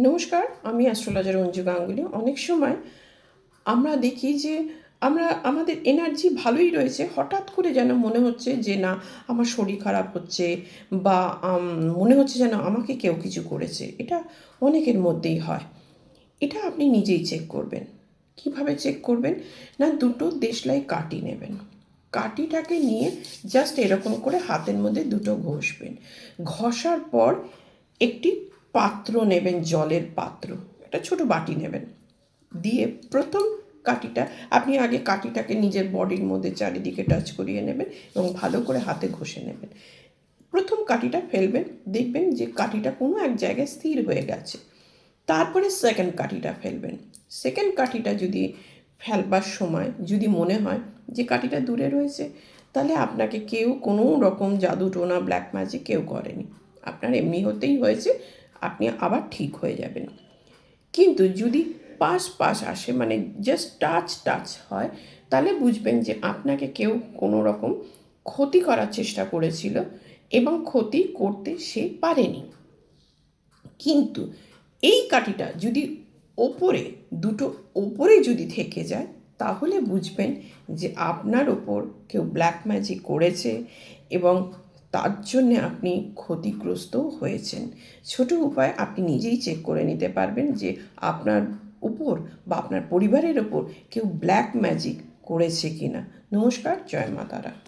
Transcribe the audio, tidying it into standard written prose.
নমস্কার, আমি অ্যাস্ট্রোলজার অঞ্জু গাঙ্গুলি। অনেক সময় আমরা দেখি যে আমাদের এনার্জি ভালোই রয়েছে, হঠাৎ করে যেন মনে হচ্ছে যে না, আমার শরীর খারাপ হচ্ছে, বা মনে হচ্ছে যেন আমাকে কেউ কিছু করেছে। এটা অনেকের মধ্যেই হয়। এটা আপনি নিজেই চেক করবেন। কিভাবে চেক করবেন? না, দুটো দেশলাই কাঠি নেবেন। কাঠিটাকে নিয়ে জাস্ট এরকম করে হাতের মধ্যে দুটো ঘষবেন। ঘষার পর একটি পাত্র নেবেন, জলের পাত্র, একটা ছোট বাটি নেবেন। দিয়ে প্রথম কাঠিটা আপনি আগে কাঠিটাকে নিজের বডির মধ্যে চারিদিকে টাচ করিয়ে নেবেন এবং ভালো করে হাতে ঘষে নেবেন। প্রথম কাঠিটা ফেলবেন, দেখবেন যে কাঠিটা কোনো এক জায়গায় স্থির হয়ে গেছে। তারপরে সেকেন্ড কাঠিটা ফেলবেন। সেকেন্ড কাঠিটা যদি ফেলবার সময় যদি মনে হয় যে কাঠিটা দূরে রয়েছে, তাহলে আপনাকে কেউ কোনো রকম জাদু টোনা ব্ল্যাক ম্যাজিক কেউ করেনি, আপনার এমনি হতেই হয়েছে, আপনি আবার ঠিক হয়ে যাবেন। কিন্তু যদি পাশ পাশ আসে, মানে জাস্ট টাচ হয়, তাহলে বুঝবেন যে আপনাকে কেউ কোনো রকম ক্ষতি করার চেষ্টা করেছিল এবং ক্ষতি করতে সে পারেনি। কিন্তু এই কাঠিটা যদি ওপরে, দুটো ওপরে যদি থেকে যায়, তাহলে বুঝবেন যে আপনার ওপর কেউ ব্ল্যাক ম্যাজিক করেছে এবং তার জন্যে আপনি ক্ষতিগ্রস্তও হয়েছেন। ছোট উপায় আপনি নিজেই চেক করে নিতে পারবেন যে আপনার উপর বা আপনার পরিবারের ওপর কেউ ব্ল্যাক ম্যাজিক করেছে কিনা। নমস্কার, জয় মা তারা।